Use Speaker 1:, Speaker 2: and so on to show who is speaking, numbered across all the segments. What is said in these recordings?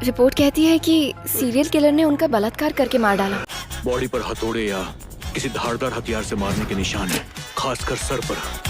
Speaker 1: Report कहती है कि सीरियल किलर ने उनका बलात्कार करके मार डाला।
Speaker 2: बॉडी पर हथौड़े या किसी धारदार हथियार से मारने के निशान है, खासकर सर पर।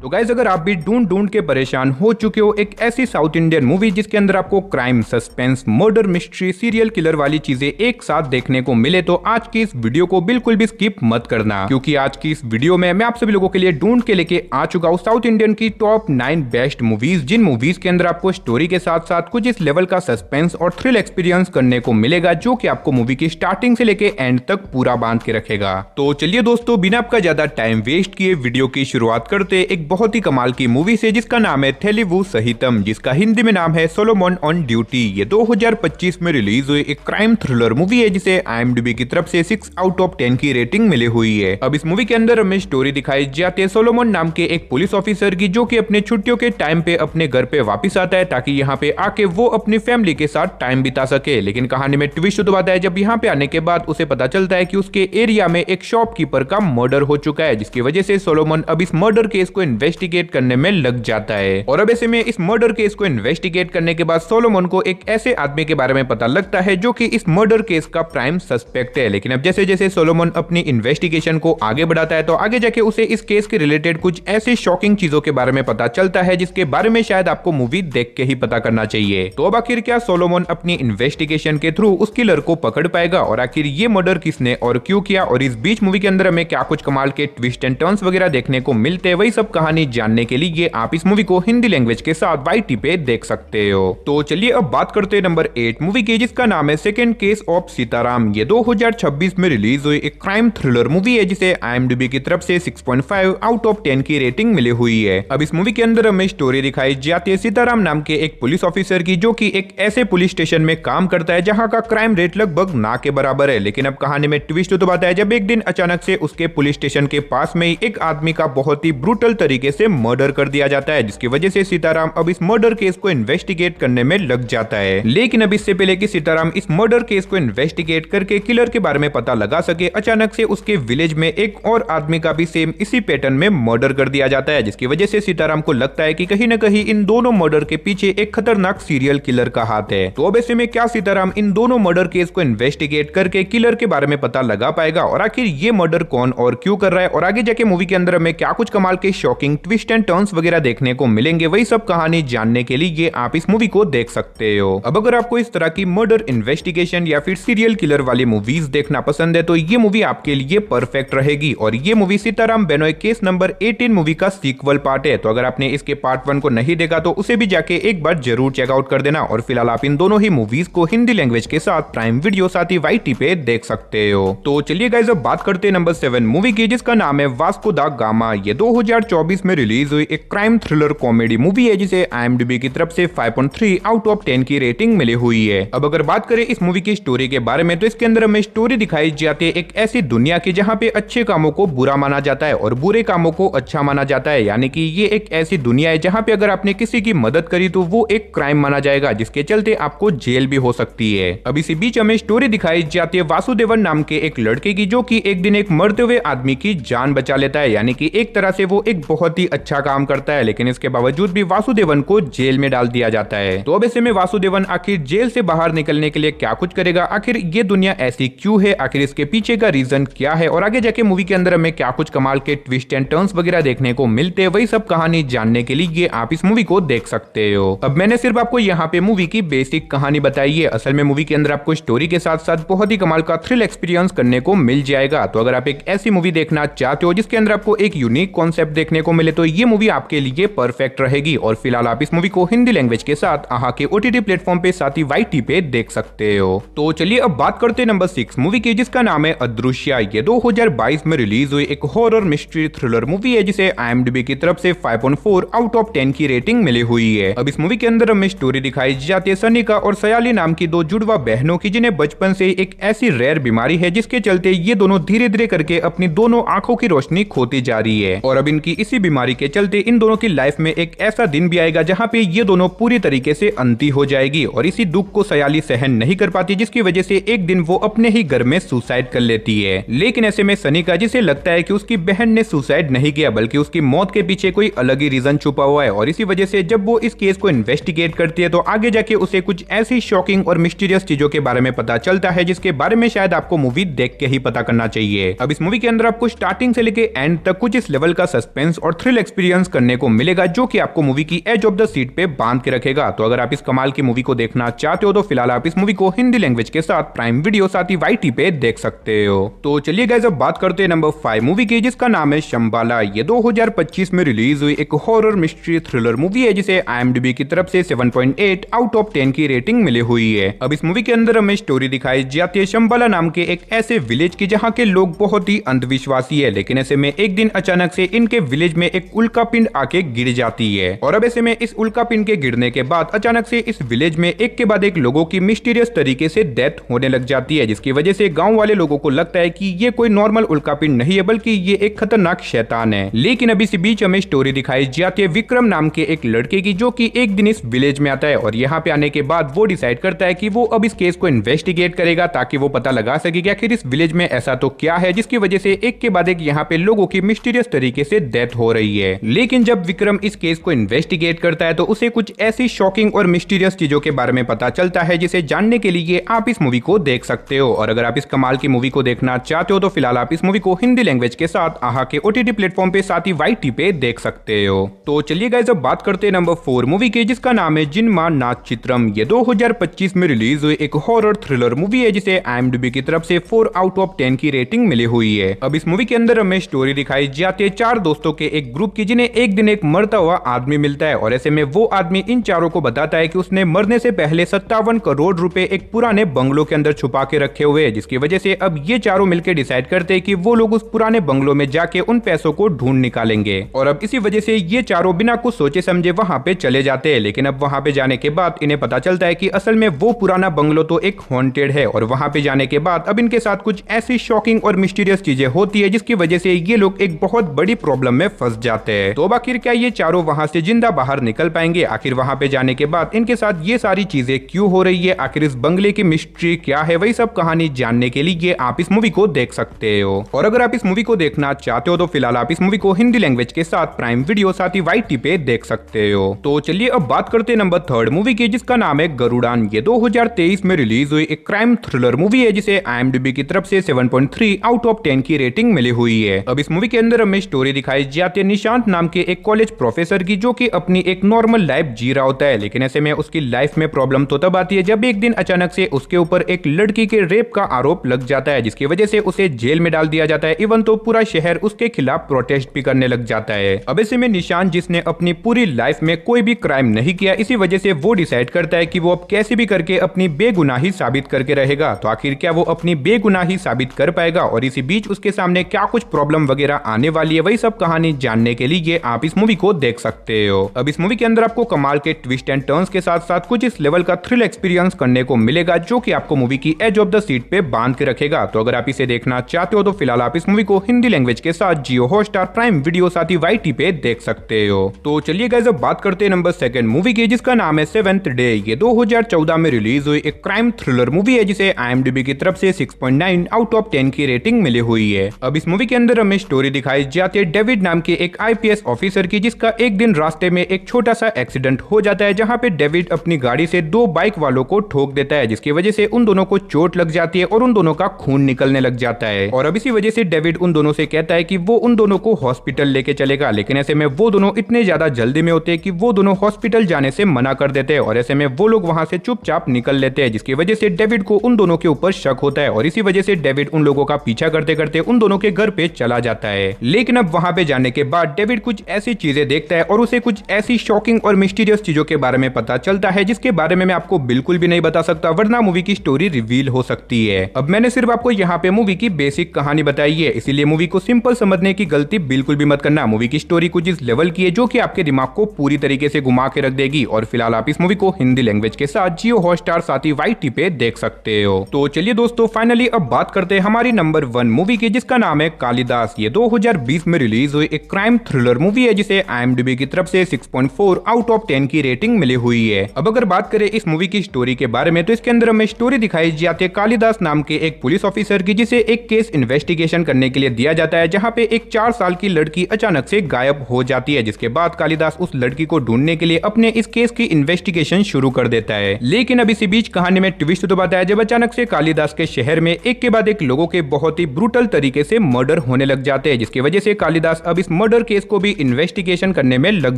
Speaker 3: तो गाइस, अगर आप भी ढूंढ के परेशान हो चुके हो एक ऐसी साउथ इंडियन मूवी जिसके अंदर आपको crime, suspense, murder, mystery, serial killer वाली चीजें एक साथ देखने को मिले, तो आज की इस वीडियो को बिल्कुल भी स्किप मत करना, क्योंकि आज की इस वीडियो में मैं आप सभी लोगों के लिए ढूंढ के लेके आ चुका हूँ साउथ इंडियन की टॉप 9 बेस्ट मूवीज, जिन मूवीज के अंदर आपको स्टोरी के साथ साथ कुछ इस लेवल का सस्पेंस और थ्रिल एक्सपीरियंस करने को मिलेगा, जो कि आपको मूवी की स्टार्टिंग से लेके एंड तक पूरा बांध के रखेगा। तो चलिए दोस्तों, बिना आपका ज्यादा टाइम वेस्ट किए वीडियो की शुरुआत करते एक बहुत ही कमाल की मूवी से, जिसका नाम है थेलुगु सहितम, जिसका हिंदी में नाम है सोलोमन ऑन ड्यूटी। ये 2025 में रिलीज हुई एक क्राइम थ्रिलर मूवी है, जिसे IMDb की तरफ से 6 आउट ऑफ 10 की रेटिंग मिली हुई है। अब इस मूवी के अंदर हमें स्टोरी दिखाई जाती है सोलोमन नाम के एक पुलिस ऑफिसर की, जो कि अपने छुट्टियों के टाइम पे अपने घर पे वापस आता है, ताकि यहाँ पे आके वो अपनी फैमिली के साथ टाइम बिता सके। लेकिन कहानी में ट्विस्ट तो आता है जब यहाँ पे आने के बाद उसे पता चलता है कि उसके एरिया में एक शॉपकीपर का मर्डर हो चुका है, जिसकी वजह से सोलोमन अब इस मर्डर केस को इन्वेस्टिगेट करने में लग जाता है। और अब ऐसे में इस मर्डर केस को इन्वेस्टिगेट करने के बाद सोलोमन को एक ऐसे आदमी के बारे में पता लगता है जो कि इस मर्डर केस का प्राइम सस्पेक्ट है। लेकिन अब जैसे जैसे सोलोमन अपनी इन्वेस्टिगेशन को आगे बढ़ाता है, तो आगे जाके उसे इस केस के रिलेटेड कुछ ऐसी शॉकिंग चीजों के बारे में पता चलता है, जिसके बारे में शायद आपको मूवी देख के ही पता करना चाहिए। तो अब आखिर क्या सोलोमन अपनी इन्वेस्टिगेशन के थ्रू उस किलर को पकड़ पाएगा, और आखिर ये मर्डर किसने और क्यों किया, और इस बीच मूवी के अंदर हमें क्या कुछ कमाल के ट्विस्ट एंड टर्न्स वगैरह देखने को मिलते हैं, वही सब कहानी जानने के लिए आप इस मूवी को हिंदी लैंग्वेज के साथ YT पे देख सकते हो। तो चलिए अब बात करते हैं नंबर 8 मूवी की, जिसका नाम है सेकंड केस ऑफ सीताराम। ये 2026 में रिलीज हुई एक क्राइम थ्रिलर मूवी है, जिसे IMDb की तरफ से 6.5 आउट ऑफ 10 की रेटिंग मिली हुई है। अब इस मूवी के अंदर हमें स्टोरी दिखाई जाती है सीताराम नाम के एक पुलिस ऑफिसर की, जो कि एक ऐसे पुलिस स्टेशन में काम करता है जहां का क्राइम रेट लगभग ना के बराबर है। लेकिन अब कहानी में ट्विस्ट तो आता है जब एक दिन अचानक से उसके पुलिस स्टेशन के पास में ही एक आदमी का बहुत ही ब्रूटल तरीके से मर्डर कर दिया जाता है, जिसकी वजह से सीताराम अब इस मर्डर केस को इन्वेस्टिगेट करने में लग जाता है। लेकिन अब इससे पहले कि सीताराम इस मर्डर केस को इन्वेस्टिगेट करके किलर के बारे में पता लगा सके, अचानक से उसके विलेज में एक और आदमी का भी सेम इसी पैटर्न में मर्डर कर दिया जाता है, जिसकी वजह से सीताराम को लगता है कि कहीं न कहीं इन दोनों मर्डर के पीछे एक खतरनाक सीरियल किलर का हाथ है। तो अब ऐसे में क्या सीताराम इन दोनों मर्डर केस को इन्वेस्टिगेट करके किलर के बारे में पता लगा पाएगा, और आखिर ये मर्डर कौन और क्यों कर रहा है, और आगे जाके मूवी के अंदर हमें क्या कुछ कमाल के शॉकिंग ट्विस्ट एंड टर्न्स वगैरह देखने को मिलेंगे, वही सब कहानी जानने के लिए आप इस मूवी को देख सकते हो। अब अगर आपको इस तरह की मर्डर, इन्वेस्टिगेशन या फिर सीरियल किलर वाली मूवीज देखना पसंद है, तो ये मूवी आपके लिए परफेक्ट रहेगी। और ये movie Seetharam Benoy case number 18 movie का सीक्वल पार्ट है। तो अगर आपने इसके पार्ट 1 को नहीं देखा तो उसे भी जाके एक बार जरूर चेकआउट कर देना। और फिलहाल आप इन दोनों ही मूवीज को हिंदी लैंग्वेज के साथ प्राइम वीडियो साथ ही YT पे देख सकते हो। तो चलिए गाइस, अब बात करते हैं नंबर 7 मूवी की, जिसका नाम है वास्को दा गामा। ये 2024 में रिलीज हुई एक क्राइम थ्रिलर कॉमेडी मूवी है, जिसे IMDb की तरफ से 5.3 आउट ऑफ 10 की रेटिंग मिली हुई है। अब अगर बात करें इस मूवी की स्टोरी के बारे में, तो इसके अंदर हमें स्टोरी दिखाई जाती है एक ऐसी दुनिया की जहां पे अच्छे कामों को बुरा माना जाता है और बुरे कामों को अच्छा माना जाता है। यानी कि ये एक ऐसी दुनिया है जहां पे अगर आपने किसी की मदद करी तो वो एक क्राइम माना जाएगा, जिसके चलते आपको जेल भी हो सकती है। अब इसी बीच हमें स्टोरी दिखाई जाती है वासुदेवन नाम के एक लड़के की, जो कि एक दिन एक मरते हुए आदमी की जान बचा लेता है। यानी कि एक तरह से वो एक बहुत ही अच्छा काम करता है, लेकिन इसके बावजूद भी वासुदेवन को जेल में डाल दिया जाता है। तो अब ऐसे में वासुदेवन आखिर जेल से बाहर निकलने के लिए क्या कुछ करेगा, आखिर ये दुनिया ऐसी क्यों है, आखिर इसके पीछे का रीजन क्या है, और आगे जाके मूवी के अंदर हमें क्या कुछ कमाल के ट्विस्ट एंड टर्न्स वगैरह देखने को मिलते हैं, वही सब कहानी जानने के लिए आप इस मूवी को देख सकते हो। अब मैंने सिर्फ आपको यहाँ पे मूवी की बेसिक कहानी बताई है। असल में मूवी के अंदर आपको स्टोरी के साथ साथ बहुत ही कमाल का थ्रिल एक्सपीरियंस करने को मिल जाएगा। तो अगर आप एक ऐसी मूवी देखना चाहते हो जिसके अंदर आपको एक यूनिक कॉन्सेप्ट देखने को मिले, तो ये मूवी आपके लिए परफेक्ट रहेगी। और फिलहाल आप इस मूवी को हिंदी लैंग्वेज के साथ आहा के OTT प्लेटफॉर्म पे साथ ही YT पे देख सकते हो। तो चलिए अब बात करते हैं नंबर 6 मूवी की, जिसका नाम है अदृश्य। ये 2022 में रिलीज हुई एक हॉरर मिस्ट्री थ्रिलर मूवी है, जिसे IMDb की तरफ से 5.4 आउट ऑफ 10 की रेटिंग मिली हुई है। अब इस मूवी के अंदर हमें स्टोरी दिखाई जाती है सनिका और सयाली नाम की दो जुड़वा बहनों की, जिन्हें बचपन से एक ऐसी रेयर बीमारी है जिसके चलते ये दोनों धीरे धीरे करके अपनी दोनों आंखों की रोशनी खोती जा रही है। और अब इनकी इसी बीमारी के चलते इन दोनों की लाइफ में एक ऐसा दिन भी आएगा जहाँ पे ये दोनों पूरी तरीके से अंधी हो जाएगी और इसी दुख को सयाली सहन नहीं कर पाती, जिसकी वजह से एक दिन वो अपने ही घर में सुसाइड कर लेती है। लेकिन ऐसे में सनी का, जिसे लगता है कि उसकी बहन ने सुसाइड नहीं किया बल्कि उसकी मौत के पीछे कोई अलग ही रीजन छुपा हुआ है, और इसी वजह से जब वो इस केस को इन्वेस्टिगेट करती है तो आगे जाके उसे कुछ ऐसी शॉकिंग और मिस्टीरियस चीजों के बारे में पता चलता है जिसके बारे में शायद आपको मूवी देख के ही पता करना चाहिए। अब इस मूवी के अंदर आपको स्टार्टिंग से लेके एंड तक कुछ इस लेवल का सस्पेंस और थ्रिल एक्सपीरियंस करने को मिलेगा जो कि आपको मूवी की एज ऑफ द सीट पे बांध के रखेगा। तो अगर आप इस कमाल की मूवी को देखना चाहते हो तो फिलहाल आप इस मूवी को हिंदी लैंग्वेज के साथ प्राइम वीडियो साथ ही YT पे देख सकते हो। तो चलिए गाइस अब बात करते हैं नंबर 5 मूवी की, जिसका नाम है शंबाला। ये 2025 में रिलीज हुई एक हॉरर मिस्ट्री थ्रिलर मूवी है जिसे IMDb की तरफ से 7.8 आउट ऑफ 10 की रेटिंग मिली हुई है। अब इस मूवी के अंदर हमें स्टोरी दिखाई जाती है शंबाला नाम के एक ऐसे विलेज की जहाँ के लोग बहुत ही अंधविश्वासी है, लेकिन ऐसे में एक दिन अचानक से इनके विलेज में एक उल्का पिंड आके गिर जाती है। और अब ऐसे में इस उल्का पिंड के गिरने के बाद अचानक से इस विलेज में एक के बाद एक लोगों की मिस्टीरियस तरीके से डेथ होने लग जाती है, जिसकी वजह से गांव वाले लोगों को लगता है कि ये कोई नॉर्मल उल्का पिंड नहीं है बल्कि ये एक खतरनाक शैतान है। लेकिन अभी इसी बीच हमें स्टोरी दिखाई जाती है विक्रम नाम के एक लड़के की, जो कि एक दिन इस विलेज में आता है और यहाँ पे आने के बाद वो डिसाइड करता है कि वो अब इस केस को इन्वेस्टिगेट करेगा ताकि वो पता लगा सके कि आखिर इस विलेज में ऐसा तो क्या है जिसकी वजह से एक के बाद एक यहाँ पे लोगों की मिस्टीरियस तरीके से डेथ हो रही है। लेकिन जब विक्रम इस केस को इन्वेस्टिगेट करता है तो उसे कुछ ऐसी शॉकिंग और मिस्टीरियस चीजों के बारे में पता चलता है जिसे जानने के लिए आप इस मूवी को देख सकते हो। और अगर आप इस कमाल की मूवी को देखना चाहते हो तो फिलहाल आप इस मूवी को हिंदी लैंग्वेज के साथ आहा के OTT प्लेटफॉर्म पे साथ ही YT पे देख सकते हो। तो चलिए गाइस अब बात करते हैं नंबर 4 मूवी की, जिसका नाम है जिनमा नाच चित्रम। ये 2025 में रिलीज हुई एक हॉरर थ्रिलर मूवी है जिसे IMDb की तरफ से 4 आउट ऑफ 10 की रेटिंग मिली हुई है। अब इस मूवी के अंदर हमें स्टोरी दिखाई जाती है 4 दोस्तों के एक ग्रुप की, जिन्हें एक दिन एक मरता हुआ आदमी मिलता है और ऐसे में वो आदमी इन चारों को बताता है कि उसने मरने से पहले 57 करोड़ रुपए एक पुराने बंगलों के अंदर छुपा के रखे हुए हैं, जिसकी वजह से अब ये चारों मिलकर डिसाइड करते हैं कि वो लोग उस पुराने बंगलों में जाके उन पैसों को ढूंढ निकालेंगे। और अब इसी वजह से ये चारों बिना कुछ सोचे समझे वहां पे चले जाते हैं। लेकिन अब वहां पे जाने के बाद इन्हें पता चलता है कि असल में वो पुराना बंगलो तो एक हॉन्टेड है, और वहां पे जाने के बाद अब इनके साथ कुछ ऐसी शॉकिंग और मिस्टीरियस चीजें होती है जिसकी वजह से ये लोग एक बहुत बड़ी प्रॉब्लम में फंस जाते हैं। तो आखिर क्या ये चारों वहां से जिंदा बाहर निकल पाएंगे? आखिर वहां पे जाने के बाद इनके साथ ये सारी चीजें क्यों हो रही है? आखिर इस बंगले की मिस्ट्री क्या है? वही सब कहानी जानने के लिए आप इस मूवी को देख सकते हो। और अगर आप इस मूवी को देखना चाहते हो तो फिलहाल आप इस मूवी को हिंदी लैंग्वेज के साथ प्राइम वीडियो साथ ही YT पे देख सकते हो। तो चलिए अब बात करते हैं नंबर 3 मूवी की, जिसका नाम है गरुड़ान। ये 2023 में रिलीज हुई एक क्राइम थ्रिलर मूवी है जिसे IMDb की तरफ से 7.3 आउट ऑफ 10 की रेटिंग मिली हुई है। अब इस मूवी के अंदर हमें स्टोरी दिखाई जाती है निशांत नाम के एक कॉलेज प्रोफेसर की, जो कि अपनी एक नॉर्मल लाइफ जी रहा होता है। लेकिन ऐसे में उसकी लाइफ में प्रॉब्लम तो तब आती है जब एक दिन अचानक से उसके ऊपर एक लड़की के रेप का आरोप लग जाता है, जिसकी वजह से उसे जेल में डाल दिया जाता है। इवन तो पूरा शहर उसके खिलाफ प्रोटेस्ट भी करने लग जाता है। अब ऐसे में निशांत, जिसने अपनी पूरी लाइफ में कोई भी क्राइम नहीं किया, इसी वजह से वो डिसाइड करता है कि वो अब कैसे भी करके अपनी बेगुनाही साबित करके रहेगा। तो आखिर क्या वो अपनी बेगुनाही साबित कर पाएगा? और इसी बीच उसके सामने क्या कुछ प्रॉब्लम वगैरह आने वाली है, वही सब कहानी जानने के लिए आप इस मूवी को देख सकते हो। अब इस मूवी के अंदर आपको कमाल के ट्विस्ट एंड टर्न्स के साथ साथ कुछ इस लेवल का थ्रिल एक्सपीरियंस करने को मिलेगा जो कि आपको मूवी की एज ऑफ द सीट पे बांध के रखेगा। तो अगर आप इसे देखना चाहते हो तो फिलहाल आप इस मूवी को हिंदी लैंग्वेज के साथ जियो हॉटस्टार, प्राइम वीडियो साथ ही YT पे देख सकते हो। तो चलिए गाइस अब बात करते हैं नंबर 2 मूवी की, जिसका नाम है सेवेंथ डे। ये 2014 में रिलीज हुई एक क्राइम थ्रिलर मूवी है जिसे IMDb की तरफ से 6.9 आउट ऑफ 10 की रेटिंग मिली हुई है। अब इस मूवी के अंदर हमें स्टोरी दिखाई जाती है डेविड नाम के एक IPS ऑफिसर की, जिसका एक दिन रास्ते में एक छोटा सा एक्सीडेंट हो जाता है, जहां पे डेविड अपनी गाड़ी से 2 बाइक वालों को ठोक देता है, जिसकी वजह से उन दोनों को चोट लग जाती है और उन दोनों का खून निकलने लग जाता है। और अब इसी वजह से डेविड उन दोनों से कहता है कि वो उन दोनों को हॉस्पिटल लेके चलेगा। लेकिन ऐसे में वो दोनों इतने ज्यादा जल्दी में होते हैं कि वो दोनों हॉस्पिटल जाने से मना कर देते हैं, और ऐसे में वो लोग वहां से चुपचाप निकल लेते हैं, जिसकी वजह से डेविड को उन दोनों के ऊपर शक होता है। और इसी वजह से डेविड उन लोगों का पीछा करते करते उन दोनों के घर पे चला जाता है। लेकिन अब वहां पे जाने के बाद डेविड कुछ ऐसी चीजें देखता है और उसे कुछ ऐसी शॉकिंग और मिस्टीरियस चीजों के बारे में पता चलता है जिसके बारे में मैं आपको बिल्कुल भी नहीं बता सकता, वरना मूवी की स्टोरी रिवील हो सकती है। अब मैंने सिर्फ आपको यहाँ पे मूवी की बेसिक कहानी बताई है, इसीलिए मूवी को सिंपल समझने की गलती बिल्कुल भी मत करना। मूवी की स्टोरी कुछ इस लेवल की है जो कि आपके दिमाग को पूरी तरीके से घुमा के रख देगी। और फिलहाल आप इस मूवी को हिंदी लैंग्वेज के साथ जियो हॉटस्टार साथ ही YT पे देख सकते हो। तो चलिए दोस्तों, फाइनली अब बात करते हैं हमारी नंबर 1 मूवी की, जिसका नाम है कालिदास। ये 2020 में रिलीज हुई एक क्राइम थ्रिलर मूवी है जिसे IMDb की तरफ से 6.4 आउट ऑफ 10 की रेटिंग मिली हुई है। अब अगर बात करें इस मूवी की स्टोरी के बारे में तो इसके अंदर हमें स्टोरी दिखाई जाती है कालिदास नाम के एक पुलिस ऑफिसर की, जिसे एक केस इन्वेस्टिगेशन करने के लिए दिया जाता है जहाँ पे एक 4 साल की लड़की अचानक से गायब हो जाती है, जिसके बाद कालिदास उस लड़की को ढूंढने के लिए अपने इस केस की इन्वेस्टिगेशन शुरू कर देता है। लेकिन अब इसी बीच कहानी में ट्विस्ट तो बताया जब अचानक से कालिदास के शहर में एक के बाद एक लोगों के बहुत ही ब्रूटल तरीके से मर्डर होने लग जाते हैं, जिसकी वजह से कालिदास अब इस मर्डर केस को भी इन्वेस्टिगेशन करने में लग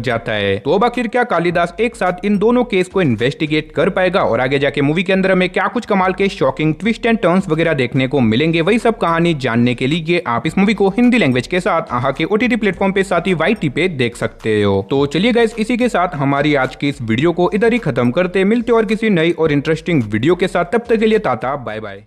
Speaker 3: जाता है। तो अब आखिर क्या कालिदास एक साथ इन दोनों केस को इन्वेस्टिगेट कर पाएगा और आगे जाके मूवी के अंदर हमें क्या कुछ कमाल के शॉकिंग ट्विस्ट एंड टर्न्स वगैरह देखने को मिलेंगे, वही सब कहानी जानने के लिए आप इस मूवी को हिंदी लैंग्वेज के साथ आहा के OTT प्लेटफॉर्म पे साथ ही YT पे देख सकते हो। तो चलिए गाइस, इसी के साथ हमारी आज की इस वीडियो को इधर ही खत्म करते, मिलते और किसी नई और इंटरेस्टिंग वीडियो के साथ, तब तक के लिए टाटा बाय बाय।